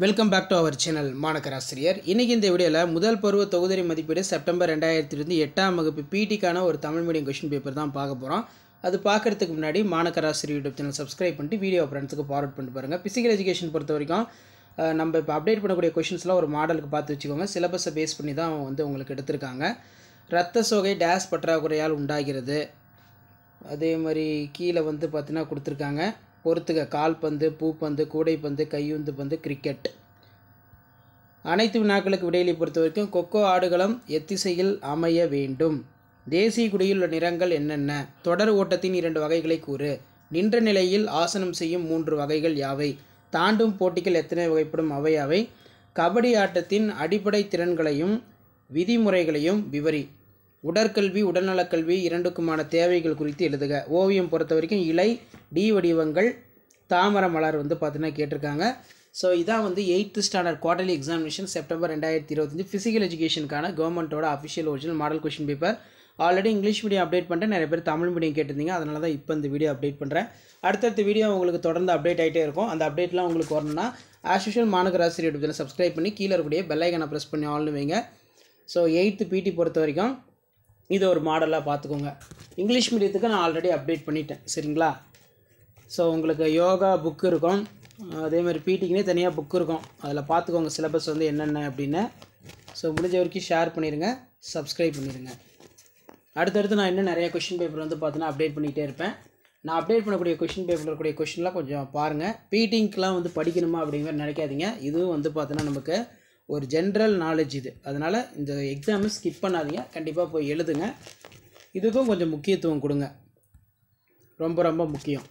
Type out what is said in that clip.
Welcome back to our channel மாணக்கர் ஆசிரியர். இன்றைக்கி இந்த வீடியோவில் முதல் பருவ தொகுதி மதிப்பீடு செப்டம்பர் 2000 8ஆம் வகுப்பு பிடிக்கான ஒரு தமிழ் மீடியம் கொஷின் பேப்பர் தான் பார்க்க போகிறோம். அது பார்க்குறதுக்கு முன்னாடி மாணக்கர் ஆசிரியர் யூடியூப் சேனல் சப்ஸ்கிரைப் பண்ணிட்டு வீடியோ ஃப்ரெண்ட்ஸுக்கு ஃபார்வர்ட் பண்ணிட்டு பாருங்கள். ஃபிசிக்கல் எஜுகேஷன் பொறுத்த வரைக்கும் நம்ம இப்போ அப்டேட் பண்ணக்கூடிய கொஷின்ஸ்லாம் ஒரு மாடலுக்கு பார்த்து வச்சுக்கோங்க. சிலபஸை பேஸ் பண்ணி தான் உங்களுக்கு எடுத்திருக்காங்க. இரத்த சோகை டேஸ் பற்றாக்குறையால் உண்டாகிறது. அதே மாதிரி கீழே பார்த்தீங்கன்னா கொடுத்துருக்காங்க. பொறுத்துக கால்பந்து, பூப்பந்து, கூடைப்பந்து, கையுந்து பந்து, கிரிக்கெட். அனைத்து வினாக்களுக்கு விடையிலை பொறுத்த வரைக்கும் கொக்கோ ஆடுகளம் எத்திசையில் அமைய வேண்டும். தேசிய குடியில் உள்ள நிறங்கள் என்னென்ன? தொடர் ஓட்டத்தின் 2 வகைகளை கூறு. நின்ற நிலையில் ஆசனம் செய்யும் 3 வகைகள் யாவை? தாண்டும் போட்டிகள் எத்தனை வகைப்படும்? அவை அவை. கபடி ஆட்டத்தின் அடிப்படை திறன்களையும் விதிமுறைகளையும் விவரி. உடற்கல்வி உடல்நலக்கல்வி இரண்டுக்குமான தேவைகள் குறித்து எழுதுக. ஓவியம் பொறுத்த வரைக்கும் இலை, டி வடிவங்கள், தாமரை மலர் பார்த்தீங்கன்னா கேட்டிருக்காங்க. ஸோ இதான் 8th standard quarterly examination September 2025 physical எஜுகேஷனுக்கான கவர்மெண்ட்டோட official original model question paper. Already English medium update பண்ணிட்டு நிறைய பேர் தமிழ் மீடியம் கேட்டிருந்தீங்க. அதனால தான் இப்போ இந்த வீடியோ அப்டேட் பண்ணுறேன். அடுத்தடுத்த வீடியோ உங்களுக்கு தொடர்ந்து அப்டேட் ஆகிட்டே இருக்கும். அந்த அப்டேட்லாம் உங்களுக்கு வரணும்னா ஆஸ் யூஷுவல் மாணக்கர் ஆசிரியர் யூடியூப் சப்ஸ்கிரைப் பண்ணி கீழே இருக்கக்கூடிய பெல் ஐக்கானை ப்ரெஸ் பண்ணி ஆல்னு வைங்க. ஸோ 8th பிடி பொறுத்த வரைக்கும் இது ஒரு மாடலாக பார்த்துக்கோங்க. இங்கிலீஷ் மீடியத்துக்கு நான் ஆல்ரெடி அப்டேட் பண்ணிட்டேன், சரிங்களா? ஸோ உங்களுக்கு யோகா புக்கு இருக்கும், அதேமாதிரி பிடிக்குனே தனியாக புக்கு இருக்கும். அதில் பார்த்துக்கோங்க சிலபஸ் என்னென்ன அப்படின்னு. ஸோ முடிஞ்ச வரைக்கும் ஷேர் பண்ணிடுங்க, சப்ஸ்கிரைப் பண்ணிடுங்க. அடுத்தடுத்து நான் இன்னும் நிறைய கொஷின் பேப்பர் பார்த்தீங்கன்னா அப்டேட் பண்ணிகிட்டே இருப்பேன். நான் அப்டேட் பண்ணக்கூடிய கொஷின் பேப்பரில் இருக்கக்கூடிய கொஷின்லாம் கொஞ்சம் பாருங்கள். பிடிங்க்கெலாம் படிக்கணுமா அப்படிங்கிற நினைக்காதீங்க. இதுவும் பார்த்தீங்கன்னா நமக்கு ஒரு ஜென்ரல் நாலேஜ் இது. அதனால் இந்த எக்ஸாமை ஸ்கிப் பண்ணாதீங்க, கண்டிப்பாக போய் எழுதுங்க. இதுக்கும் கொஞ்சம் முக்கியத்துவம் கொடுங்க, ரொம்ப ரொம்ப முக்கியம்.